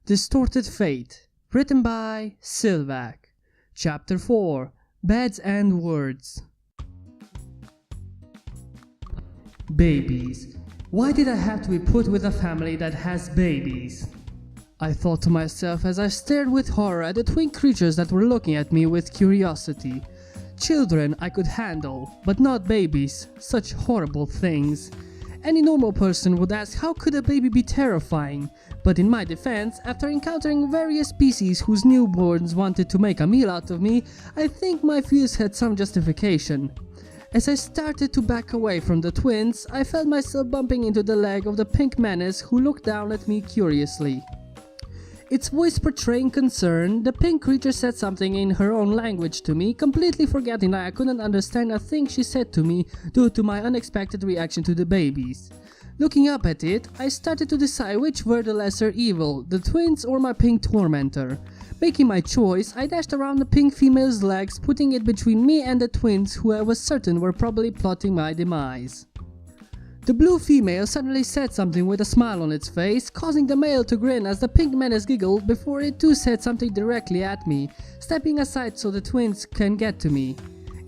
Distorted Fate, written by Silvac. Chapter 4, Beds and Words. Babies. Why did I have to be put with a family that has babies? I thought to myself as I stared with horror at the twin creatures that were looking at me with curiosity. Children I could handle, but not babies. Such horrible things. Any normal person would ask how could a baby be terrifying, but in my defense, after encountering various species whose newborns wanted to make a meal out of me, I think my fears had some justification. As I started to back away from the twins, I felt myself bumping into the leg of the pink menace who looked down at me curiously. Its voice portraying concern, the pink creature said something in her own language to me, completely forgetting that I couldn't understand a thing she said to me due to my unexpected reaction to the babies. Looking up at it, I started to decide which were the lesser evil, the twins or my pink tormentor. Making my choice, I dashed around the pink female's legs, putting it between me and the twins who I was certain were probably plotting my demise. The blue female suddenly said something with a smile on its face, causing the male to grin as the pink menace giggled before it too said something directly at me, stepping aside so the twins can get to me.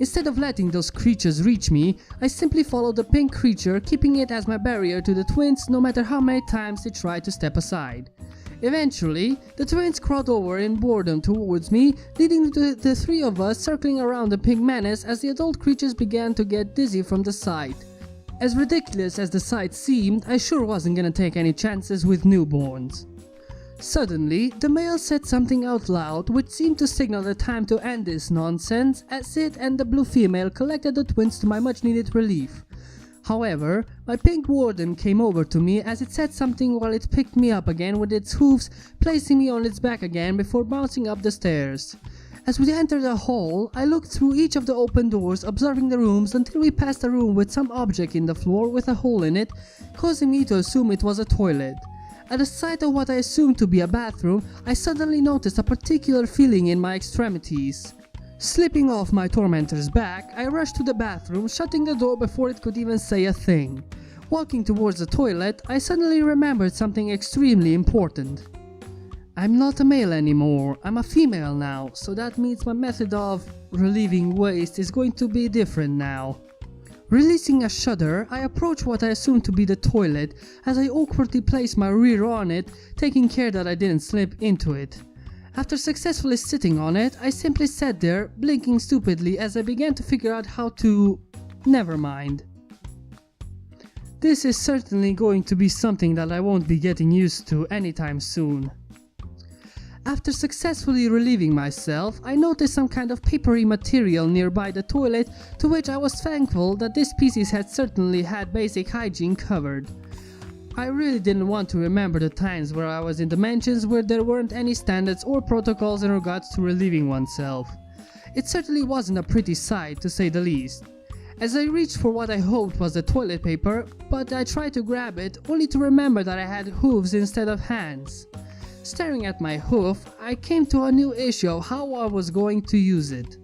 Instead of letting those creatures reach me, I simply followed the pink creature, keeping it as my barrier to the twins no matter how many times they tried to step aside. Eventually, the twins crawled over in boredom towards me, leading to the three of us circling around the pink menace as the adult creatures began to get dizzy from the sight. As ridiculous as the sight seemed, I sure wasn't gonna take any chances with newborns. Suddenly, the male said something out loud which seemed to signal the time to end this nonsense as it and the blue female collected the twins to my much needed relief. However, my pink warden came over to me as it said something while it picked me up again with its hooves, placing me on its back again before bouncing up the stairs. As we entered the hall, I looked through each of the open doors, observing the rooms until we passed a room with some object in the floor with a hole in it, causing me to assume it was a toilet. At the sight of what I assumed to be a bathroom, I suddenly noticed a particular feeling in my extremities. Slipping off my tormentor's back, I rushed to the bathroom, shutting the door before it could even say a thing. Walking towards the toilet, I suddenly remembered something extremely important. I'm not a male anymore, I'm a female now, so that means my method of relieving waste is going to be different now. Releasing a shudder, I approached what I assumed to be the toilet as I awkwardly placed my rear on it, taking care that I didn't slip into it. After successfully sitting on it, I simply sat there, blinking stupidly as I began to figure out how to... never mind. This is certainly going to be something that I won't be getting used to anytime soon. After successfully relieving myself, I noticed some kind of papery material nearby the toilet, to which I was thankful that this species had certainly had basic hygiene covered. I really didn't want to remember the times where I was in dimensions where there weren't any standards or protocols in regards to relieving oneself. It certainly wasn't a pretty sight, to say the least. As I reached for what I hoped was the toilet paper, but I tried to grab it only to remember that I had hooves instead of hands. Staring at my hoof, I came to a new issue of how I was going to use it.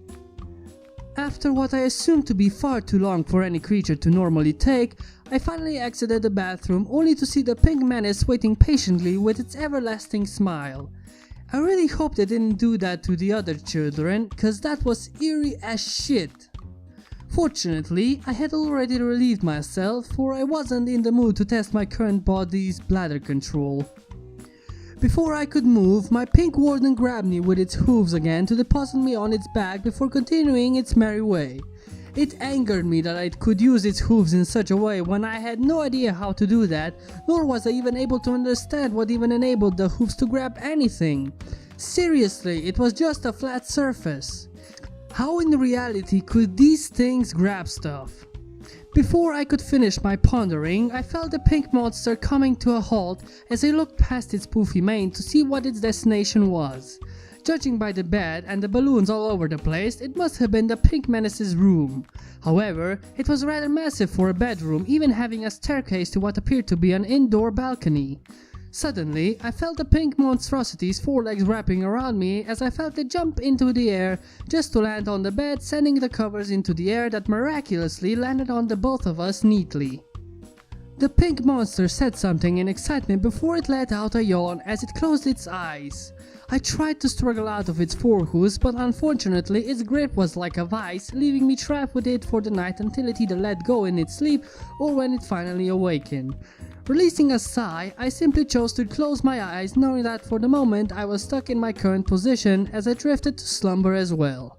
After what I assumed to be far too long for any creature to normally take, I finally exited the bathroom only to see the pink menace waiting patiently with its everlasting smile. I really hoped they didn't do that to the other children, cause that was eerie as shit. Fortunately, I had already relieved myself, for I wasn't in the mood to test my current body's bladder control. Before I could move, my pink warden grabbed me with its hooves again to deposit me on its back before continuing its merry way. It angered me that I could use its hooves in such a way when I had no idea how to do that, nor was I even able to understand what even enabled the hooves to grab anything. Seriously, it was just a flat surface. How in reality could these things grab stuff? Before I could finish my pondering, I felt the pink monster coming to a halt as I looked past its poofy mane to see what its destination was. Judging by the bed and the balloons all over the place, it must have been the pink menace's room. However, it was rather massive for a bedroom, even having a staircase to what appeared to be an indoor balcony. Suddenly, I felt the pink monstrosity's forelegs wrapping around me as I felt it jump into the air just to land on the bed, sending the covers into the air that miraculously landed on the both of us neatly. The pink monster said something in excitement before it let out a yawn as it closed its eyes. I tried to struggle out of its forehooves, but unfortunately its grip was like a vice, leaving me trapped with it for the night until it either let go in its sleep or when it finally awakened. Releasing a sigh, I simply chose to close my eyes, knowing that for the moment I was stuck in my current position as I drifted to slumber as well.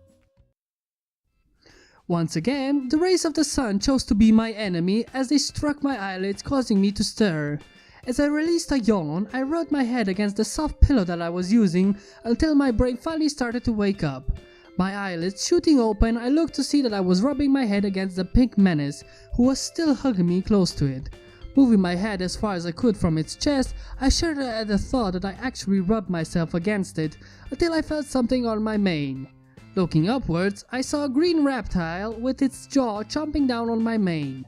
Once again, the rays of the sun chose to be my enemy as they struck my eyelids, causing me to stir. As I released a yawn, I rubbed my head against the soft pillow that I was using until my brain finally started to wake up. My eyelids shooting open, I looked to see that I was rubbing my head against the pink menace, who was still hugging me close to it. Moving my head as far as I could from its chest, I shuddered at the thought that I actually rubbed myself against it, until I felt something on my mane. Looking upwards, I saw a green reptile with its jaw chomping down on my mane.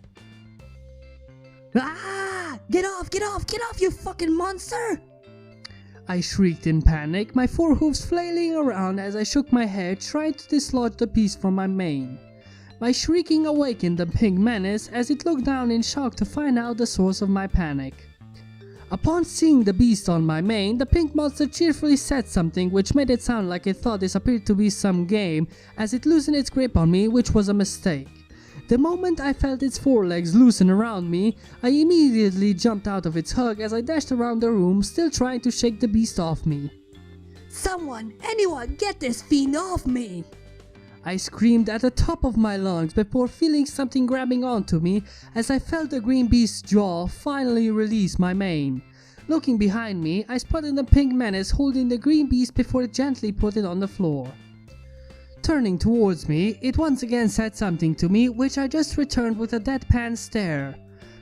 Ah! Get off, you fucking monster! I shrieked in panic, my forehooves flailing around as I shook my head, trying to dislodge the beast from my mane. My shrieking awakened the pink menace as it looked down in shock to find out the source of my panic. Upon seeing the beast on my mane, the pink monster cheerfully said something which made it sound like it thought this appeared to be some game as it loosened its grip on me, which was a mistake. The moment I felt its forelegs loosen around me, I immediately jumped out of its hug as I dashed around the room, still trying to shake the beast off me. Anyone, get this fiend off me! I screamed at the top of my lungs before feeling something grabbing onto me as I felt the green beast's jaw finally release my mane. Looking behind me, I spotted the pink menace holding the green beast before it gently put it on the floor. Turning towards me, it once again said something to me, which I just returned with a deadpan stare.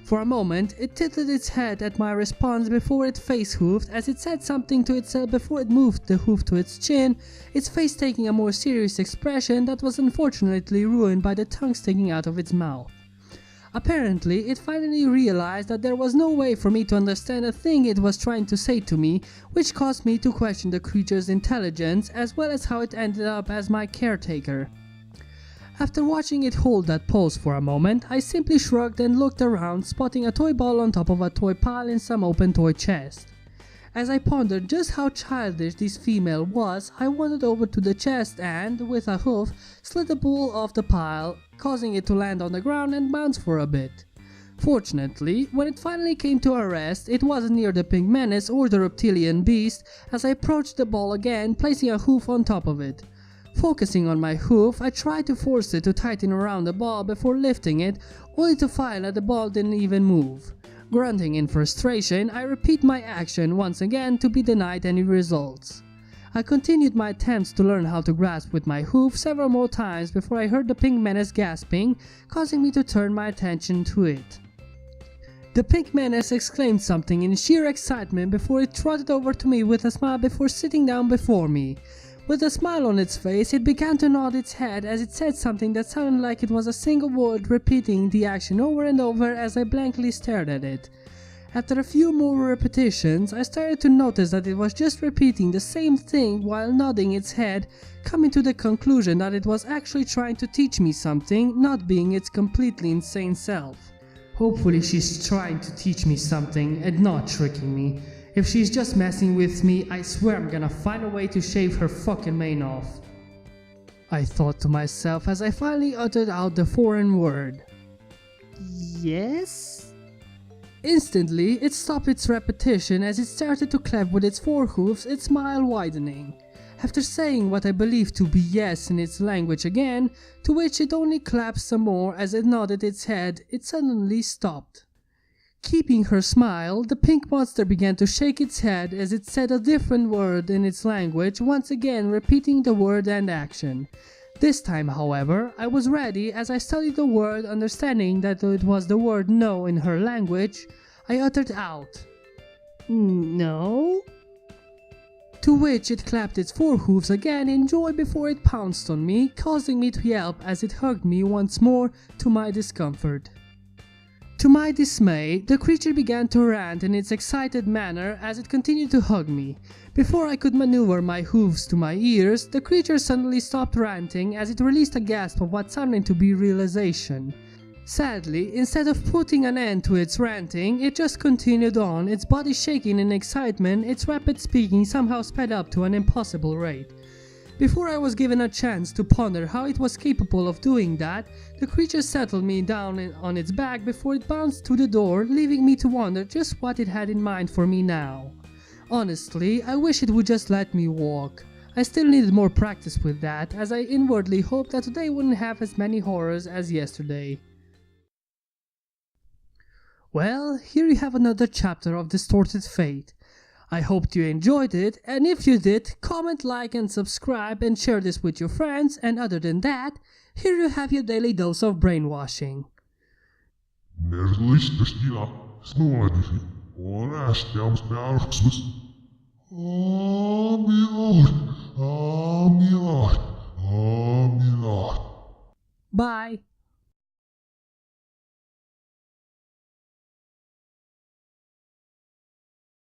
For a moment, it tilted its head at my response before it face-hooved as it said something to itself before it moved the hoof to its chin, its face taking a more serious expression that was unfortunately ruined by the tongue sticking out of its mouth. Apparently, it finally realized that there was no way for me to understand a thing it was trying to say to me, which caused me to question the creature's intelligence as well as how it ended up as my caretaker. After watching it hold that pose for a moment, I simply shrugged and looked around, spotting a toy ball on top of a toy pile in some open toy chest. As I pondered just how childish this female was, I wandered over to the chest and, with a hoof, slid the ball off the pile, causing it to land on the ground and bounce for a bit. Fortunately, when it finally came to a rest, it wasn't near the pink menace or the reptilian beast as I approached the ball again, placing a hoof on top of it. Focusing on my hoof, I tried to force it to tighten around the ball before lifting it, only to find that the ball didn't even move. Grunting in frustration, I repeat my action once again to be denied any results. I continued my attempts to learn how to grasp with my hoof several more times before I heard the pink menace gasping, causing me to turn my attention to it. The pink menace exclaimed something in sheer excitement before it trotted over to me with a smile before sitting down before me. With a smile on its face, it began to nod its head as it said something that sounded like it was a single word, repeating the action over and over as I blankly stared at it. After a few more repetitions, I started to notice that it was just repeating the same thing while nodding its head, coming to the conclusion that it was actually trying to teach me something, not being its completely insane self. Hopefully she's trying to teach me something and not tricking me. If she's just messing with me, I swear I'm gonna find a way to shave her fucking mane off. I thought to myself as I finally uttered out the foreign word. Yes? Instantly, it stopped its repetition as it started to clap with its forehooves, its smile widening. After saying what I believed to be yes in its language again, to which it only clapped some more as it nodded its head, it suddenly stopped. Keeping her smile, the pink monster began to shake its head as it said a different word in its language, once again repeating the word and action. This time, however, I was ready as I studied the word, understanding that it was the word no in her language. I uttered out, "No?" To which it clapped its forehooves again in joy before it pounced on me, causing me to yelp as it hugged me once more to my discomfort. To my dismay, the creature began to rant in its excited manner as it continued to hug me. Before I could maneuver my hooves to my ears, the creature suddenly stopped ranting as it released a gasp of what sounded to be realization. Sadly, instead of putting an end to its ranting, it just continued on, its body shaking in excitement, its rapid speaking somehow sped up to an impossible rate. Before I was given a chance to ponder how it was capable of doing that, the creature settled me down on its back before it bounced to the door, leaving me to wonder just what it had in mind for me now. Honestly, I wish it would just let me walk. I still needed more practice with that, as I inwardly hoped that today wouldn't have as many horrors as yesterday. Well, here you have another chapter of Distorted Fate. I hoped you enjoyed it, and if you did, comment, like and subscribe and share this with your friends, and other than that, here you have your daily dose of brainwashing. Bye!